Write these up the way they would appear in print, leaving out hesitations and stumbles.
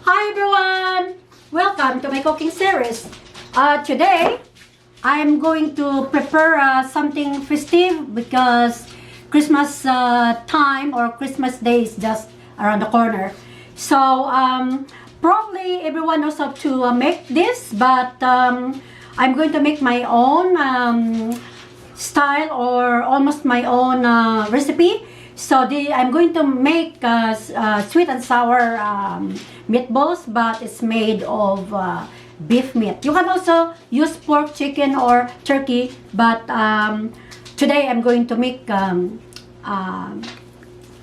Hi everyone! Welcome to my cooking series. Today, I'm going to prepare something festive because Christmas time or Christmas day is just around the corner. So, probably everyone knows how to make this, but I'm going to make my own style or almost my own recipe. So I'm going to make sweet and sour meatballs, but it's made of beef meat. You can also use pork, chicken, or turkey, but today I'm going to make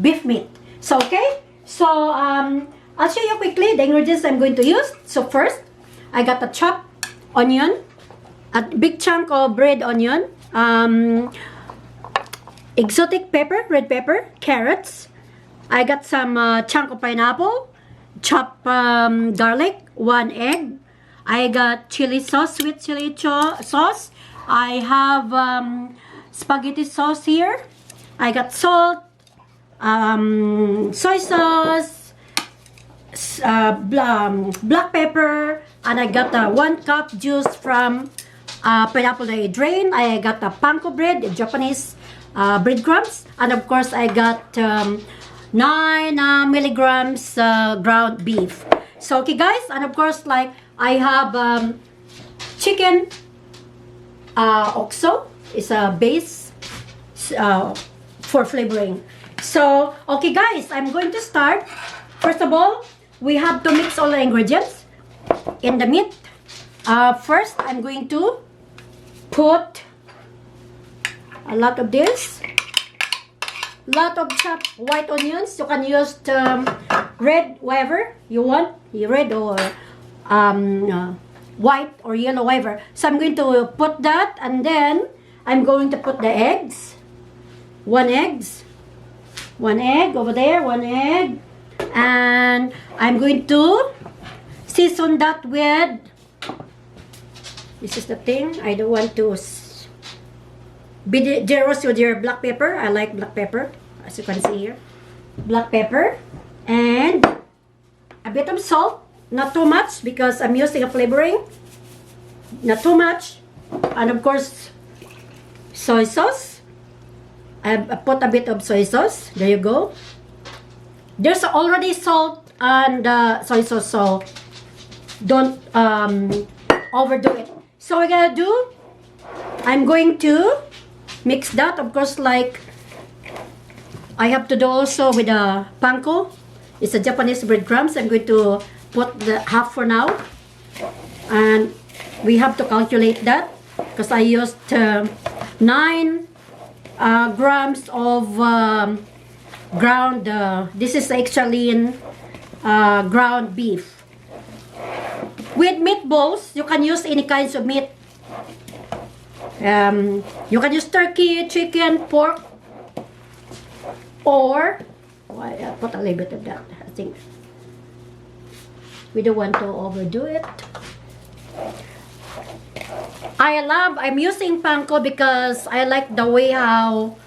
beef meat. So okay, so I'll show you quickly the ingredients I'm going to use. So first, I got a chopped onion, a big chunk of red onion, exotic pepper, red pepper, carrots. I got some chunk of pineapple, chopped garlic, 1 egg. I got chili sauce, sweet chili sauce. I have spaghetti sauce here. I got salt, soy sauce, black pepper, and I got 1 cup juice from pineapple that I drained. I got a panko bread, Japanese breadcrumbs, and of course I got 9 milligrams ground beef. So okay guys, and of course like I have chicken oxo is a base for flavoring. So okay guys, I'm going to start. First of all, we have to mix all the ingredients in the meat. First I'm going to put a lot of this, lot of chopped white onions. You can use red, whatever you want, red or white or yellow, whatever. So I'm going to put that, and then I'm going to put the eggs. 1 egg over there, 1 egg, and I'm going to season that with. This is the thing. I don't want to be generous with your black pepper. I like black pepper, as you can see here. Black pepper and a bit of salt, not too much because I'm using a flavoring. Not too much, and of course soy sauce. I put a bit of soy sauce. There you go. There's already salt and soy sauce, so don't overdo it. So we're gonna do. I'm going to mix that, of course, like I have to do also with a panko. It's a Japanese breadcrumbs. I'm going to put the half for now, and we have to calculate that because I used 9 grams of ground. This is extra lean ground beef. With meatballs, you can use any kinds of meat. You can use turkey, chicken, pork, or I put a little bit of that. I think we don't want to overdo it. I'm using panko because I like the way how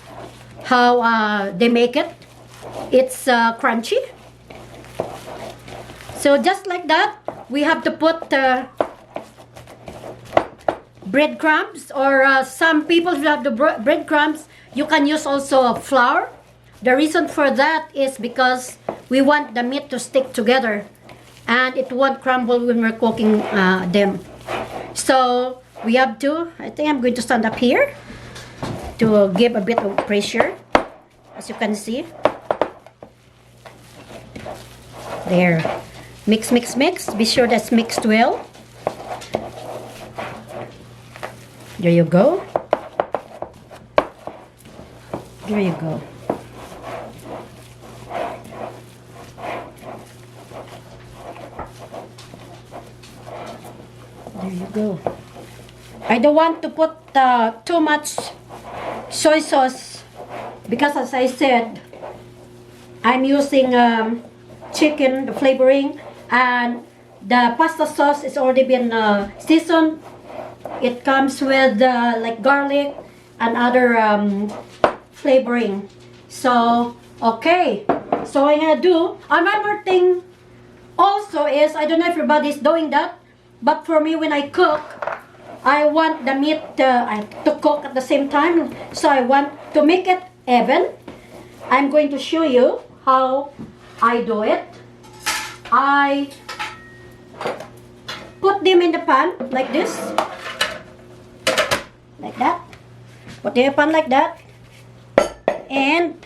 they make it. It's crunchy. So just like that, we have to put breadcrumbs, or some people who have the breadcrumbs, you can use also flour. The reason for that is because we want the meat to stick together and it won't crumble when we're cooking them. So we have to, I think I'm going to stand up here to give a bit of pressure, as you can see. There. Mix, mix, mix. Be sure that's mixed well. There you go. There you go. There you go. I don't want to put too much soy sauce because, as I said, I'm using chicken, the flavoring, and the pasta sauce is already been seasoned. It comes with like garlic and other flavoring. So okay, so I'm gonna do another thing also is, I don't know if everybody's doing that, but for me, when I cook, I want the meat to cook at the same time. So I want to make it even. I'm going to show you how I do it. I put them in the pan like this. Like that. Put them in the pan like that. And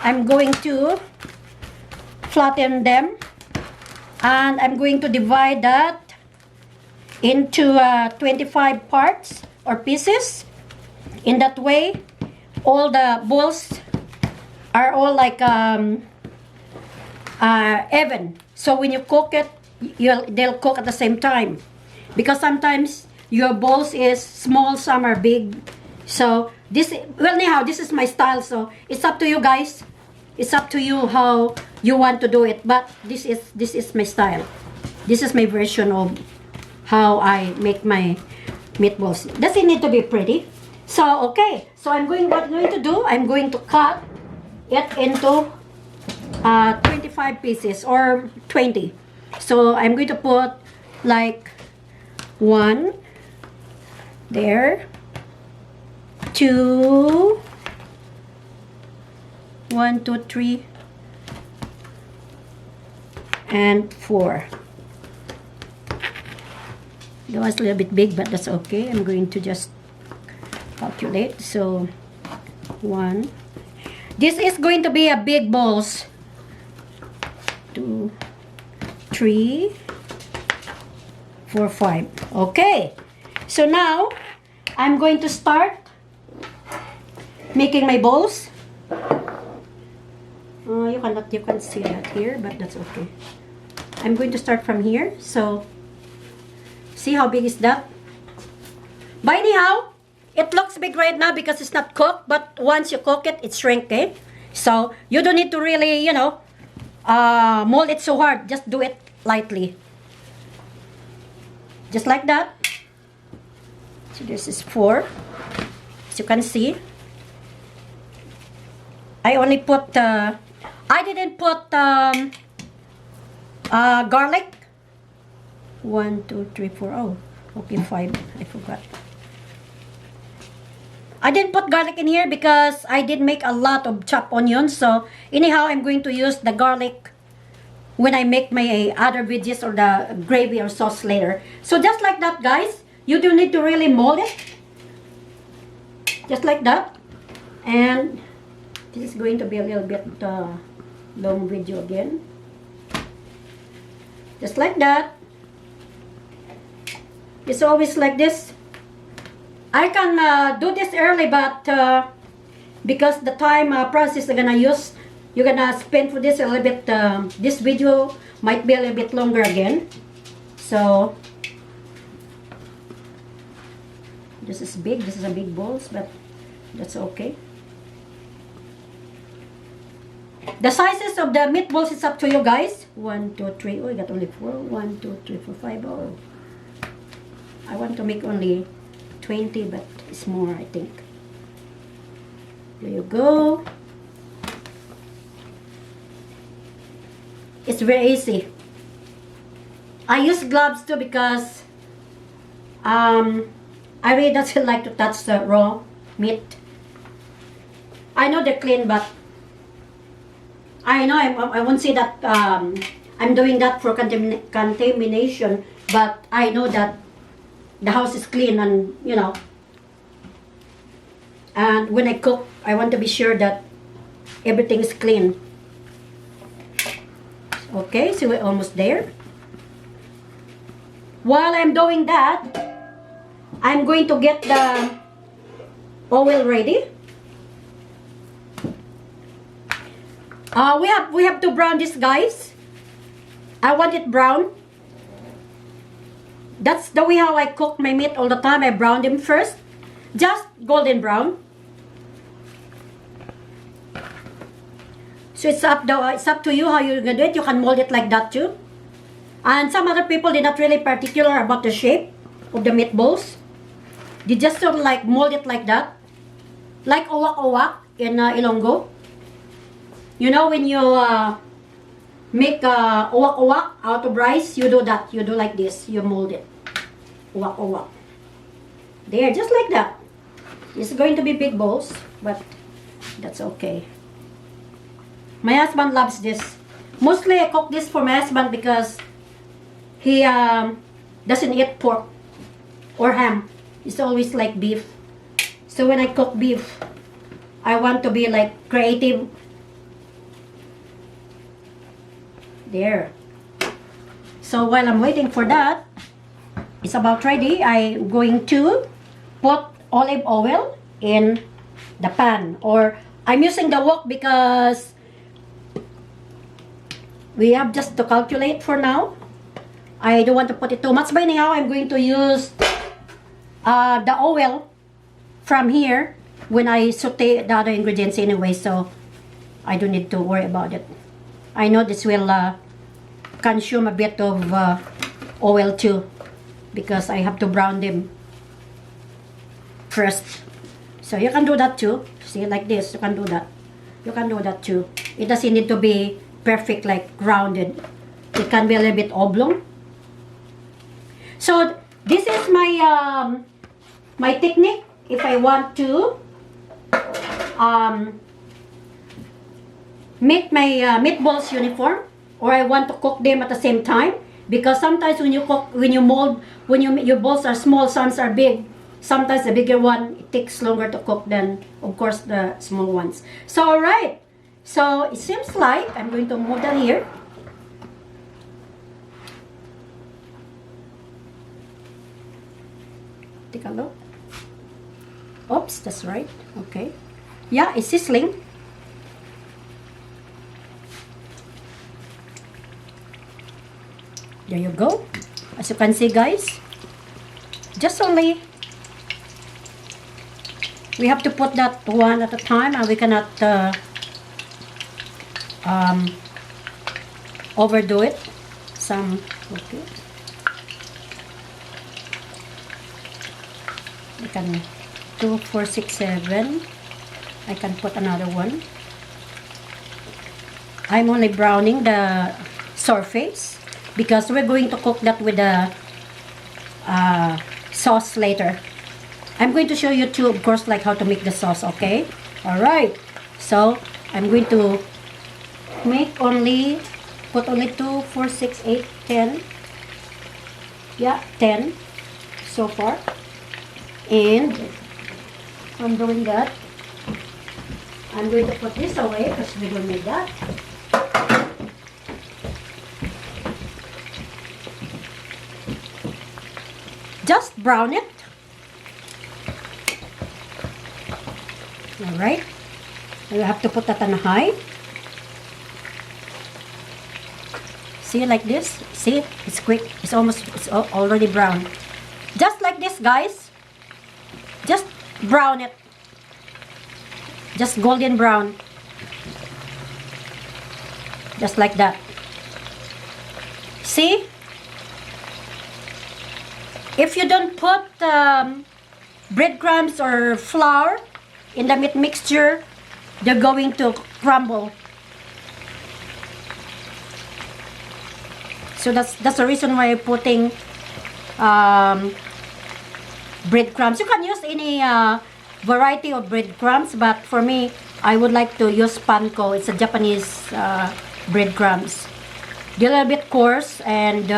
I'm going to flatten them. And I'm going to divide that into 25 parts or pieces. In that way, all the balls are all like even. So when you cook it, they'll cook at the same time. Because sometimes your balls is small, some are big. So this, well, anyhow, this is my style. So it's up to you guys. It's up to you how you want to do it. But this is my style. This is my version of how I make my meatballs. Does it need to be pretty? So okay. So what I'm going to do, I'm going to cut it into 25 pieces or 20. So I'm going to put like 1 there, 2, 1, 2, 3, and 4. That was a little bit big, but that's okay. I'm going to just calculate. So 1. This is going to be a big balls. 2, 3, 4, 5. Okay. So now I'm going to start making my balls. You can see that here, but that's okay. I'm going to start from here. So see how big is that? But anyhow, it looks big right now because it's not cooked, but once you cook it, it's shrinking. So you don't need to really, you know, mold it so hard. Just do it lightly. Just like that. So this is 4. As you can see, I only put, I didn't put garlic. 1, 2, 3, 4. Oh, okay, 5. I forgot. I didn't put garlic in here because I did make a lot of chopped onions. So anyhow, I'm going to use the garlic when I make my other veggies or the gravy or sauce later. So just like that, guys. You don't need to really mold it. Just like that. And this is going to be a little bit long video again. Just like that. It's always like this. I can do this early, but because the time process you're gonna spend for this a little bit, this video might be a little bit longer again. So this is big. This is a big balls, but that's okay. The sizes of the meatballs is up to you guys. 1, 2, 3. Oh, I got only 4. 1, 2, 3, 4, 5. Oh, I want to make only 20, but it's more, I think. There you go. It's very easy. I use gloves too because I really doesn't like to touch the raw meat. I know they're clean, but I know I won't say that I'm doing that for contamination, but I know that the house is clean, and you know, and when I cook, I want to be sure that everything is clean. Okay, so we're almost there. While I'm doing that, I'm going to get the oil ready. We have to brown this, guys. I want it brown. That's the way how I cook my meat all the time. I brown them first, just golden brown. So it's up to you how you're gonna do it. You can mold it like that too. And some other people, they're not really particular about the shape of the meatballs. They just sort of like mold it like that, like owak-owak in Ilonggo. You know, when you make uwak-uwak out of rice, you do that. You do like this. You mold it. Uwak-uwak. There, just like that. It's going to be big balls, but that's okay. My husband loves this. Mostly I cook this for my husband because he doesn't eat pork or ham. He's always like beef. So when I cook beef, I want to be like creative. There. So while I'm waiting for that, it's about ready. I'm going to put olive oil in the pan, or I'm using the wok because we have just to calculate for now. I don't want to put it too much. By now, I'm going to use the oil from here when I saute the other ingredients anyway, so I don't need to worry about it. I know this will consume a bit of oil too, because I have to brown them first. So you can do that too. See, like this, you can do that. You can do that too. It doesn't need to be perfect, like rounded. It can be a little bit oblong. So this is my my technique if I want to make my meatballs uniform, or I want to cook them at the same time, because sometimes when you cook, when you mold, when your balls are small, some are big. Sometimes the bigger one, it takes longer to cook than, of course, the small ones. So alright, so it seems like I'm going to move that here. Take a look. Oops, that's right. Okay. Yeah, it's sizzling. There you go. As you can see, guys, just only we have to put that one at a time, and we cannot overdo it. Okay. We can 2, 4, 6, 7. I can put another one. I'm only browning the surface because we're going to cook that with the sauce later. I'm going to show you too, of course, like how to make the sauce, okay? Alright, so I'm going to put only 2, 4, 6, 8, 10. Yeah, 10 so far. And I'm doing that. I'm going to put this away because we don't need that. Just brown it. Alright. You have to put that on high. See, like this? See, it's quick. It's already brown. Just like this, guys. Just brown it. Just golden brown. Just like that. See? If you don't put breadcrumbs or flour in the meat mixture, they're going to crumble. So that's the reason why I'm putting breadcrumbs. You can use any variety of breadcrumbs, but for me, I would like to use panko. It's a Japanese breadcrumbs. They're a little bit coarse, and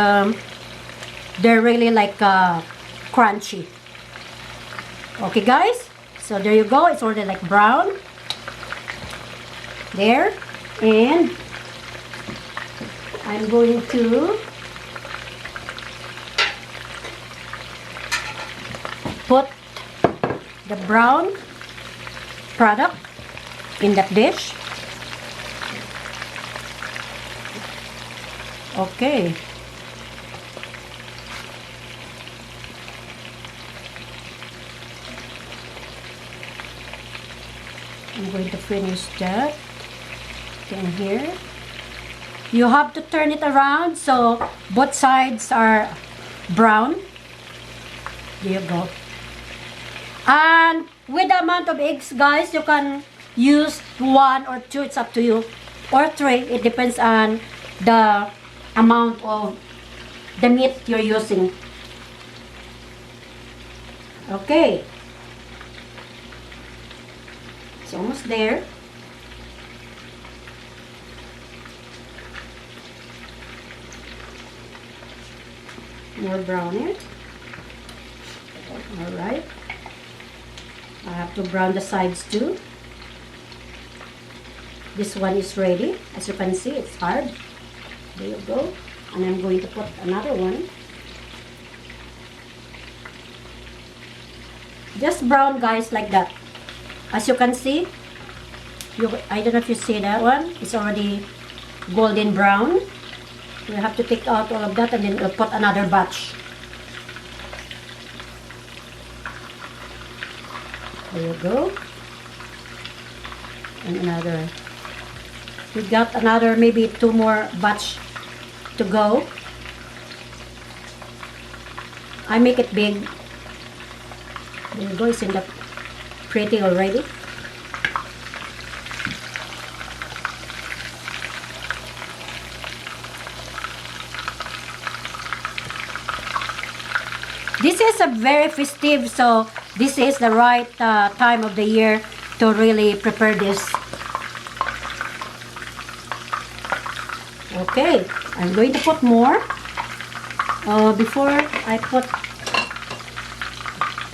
they're really like crunchy. Okay, guys, so there you go. It's already like brown there, and I'm going to put the brown product in that dish. Okay. I'm going to finish that in here. You have to turn it around so both sides are brown. There you go. And with the amount of eggs, guys, you can use 1 or 2. It's up to you. Or 3. It depends on the amount of the meat you're using. Okay. It's almost there. More brown it. Alright. I have to brown the sides too. This one is ready. As you can see, it's hard. There you go. And I'm going to put another one. Just brown, guys, like that. As you can see, I don't know if you see that one. It's already golden brown. We have to take out all of that and then we'll put another batch. There you go. And another. We got another, maybe 2 more batch to go. I make it big. There you go. It's in the pretty already. This is a very festive, so this is the right time of the year to really prepare this. Okay, I'm going to put more. Before I put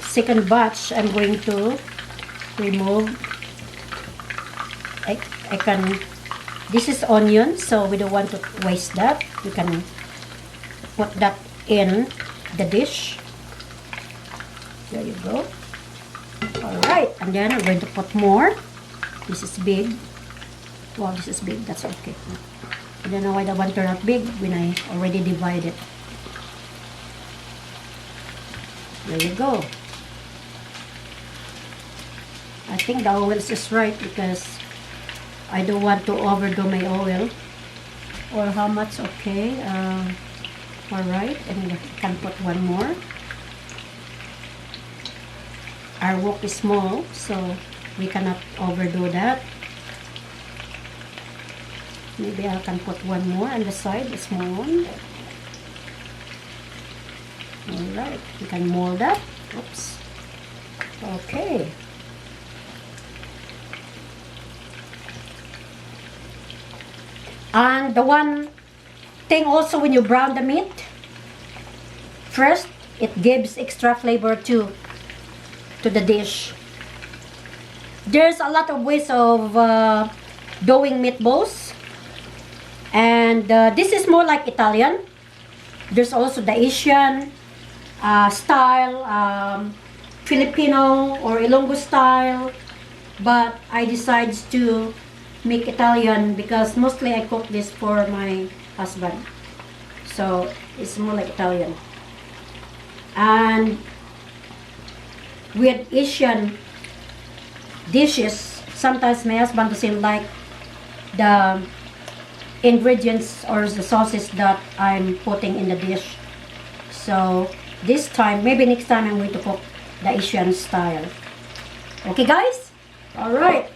second batch, I'm going to remove. I can. This is onion, so we don't want to waste that. We can put that in the dish. There you go. Alright, and then I'm going to put more. This is big. Well, this is big. That's okay. I don't know why the one turned out big when I already divided. There you go. I think the oil is just right because I don't want to overdo my oil. Or how much? Okay. Alright, and I can put one more. Our wok is small, so we cannot overdo that. Maybe I can put one more on the side, the small one. Alright, we can mold that. Oops. Okay. And the one thing also when you brown the meat, first, it gives extra flavor too to the dish. There's a lot of ways of doing meatballs, and this is more like Italian. There's also the Asian style, Filipino or Ilonggo style, but I decided to make Italian because mostly I cook this for my husband, so it's more like Italian. And with Asian dishes, sometimes my husband doesn't like the ingredients or the sauces that I'm putting in the dish. So this time, maybe next time, I'm going to cook the Asian style. Okay, guys? Alright.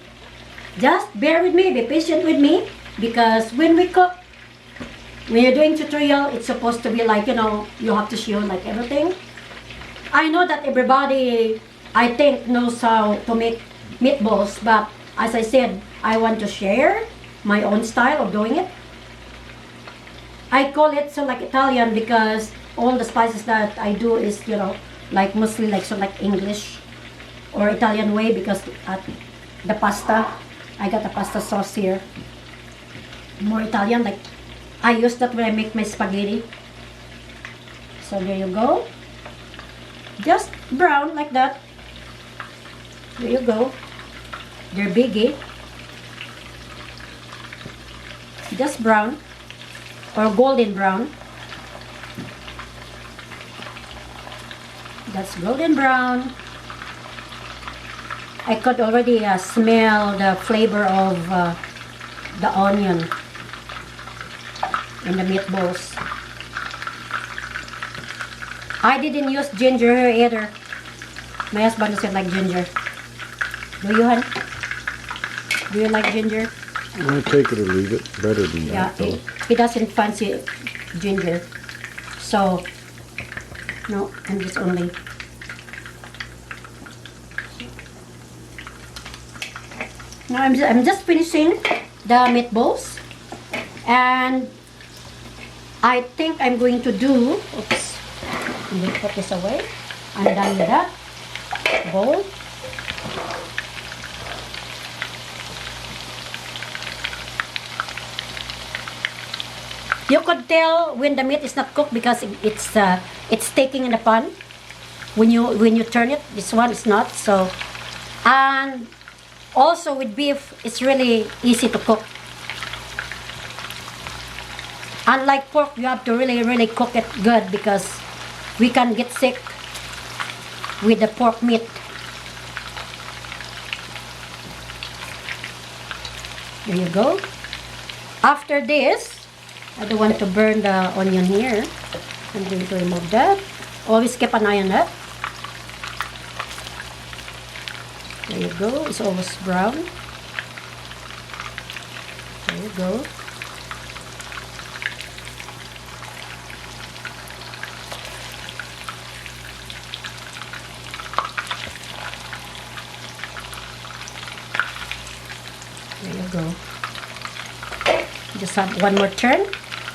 Just bear with me, be patient with me, because when we cook, when you're doing tutorial, it's supposed to be like, you know, you have to show like everything. I know that everybody, I think, knows how to make meatballs, but as I said, I want to share my own style of doing it. I call it so like Italian because all the spices that I do is, you know, like mostly like so like English or Italian way, because at the pasta, I got the pasta sauce here. More Italian, like I use that when I make my spaghetti. So there you go. Just brown like that. There you go. They're biggie. Just brown or golden brown. That's golden brown. I could already smell the flavor of the onion in the meatballs. I didn't use ginger here either. My husband doesn't like ginger. Do you, hon? Do you like ginger? I take it or leave it. Better than Yeah, that, though. he doesn't fancy ginger. So, no, I'm just only... Now I'm just finishing the meatballs. And I think I'm going to do... Oops. Let me put this away. I'm done with that bowl. You could tell when the meat is not cooked because it's sticking in the pan. When you turn it, this one is not. So, and also with beef, it's really easy to cook. Unlike pork, you have to really cook it good because we can get sick with the pork meat. There you go. After this, I don't want to burn the onion here. I'm going to remove that. Always keep an eye on that. There you go. It's almost brown. There you go. There you go. Just have one more turn.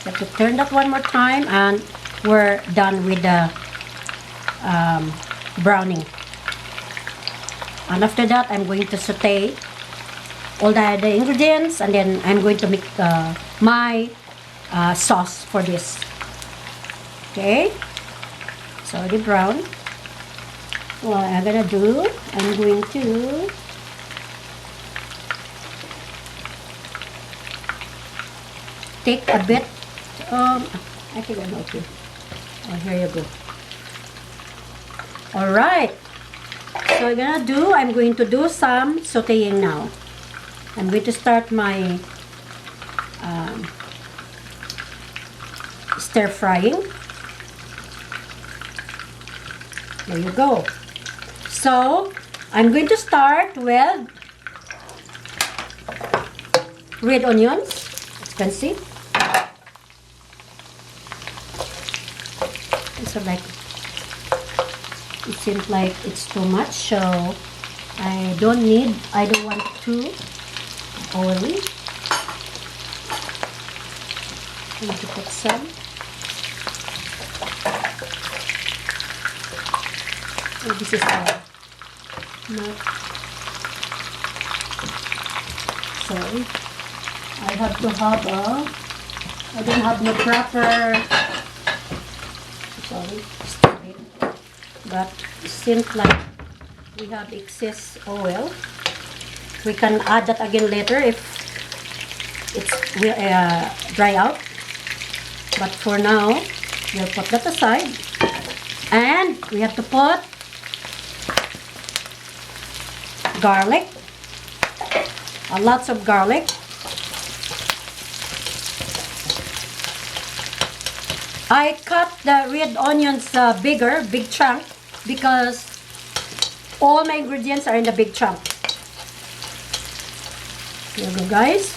You have to turn that one more time and we're done with the browning. And after that, I'm going to saute all the ingredients and then I'm going to make my sauce for this. Okay? It's already brown. What I'm gonna do, I'm going to take a bit. I think I'm okay. Oh, here you go. All right. So I'm going to do some sauteing now. I'm going to start my stir frying. There you go. So I'm going to start with red onions, as you can see. So like, it seems like it's too much, so I don't want too oily. I'm going to put some. Oh, this is all. No. Sorry. I have to have I don't have no proper, sorry, but it seems like we have excess oil. We can add that again later if it's dry out. But for now, we'll put that aside. And we have to put garlic. Lots of garlic. I cut the red onions big chunk, because all my ingredients are in the big chunk. Here you go, guys.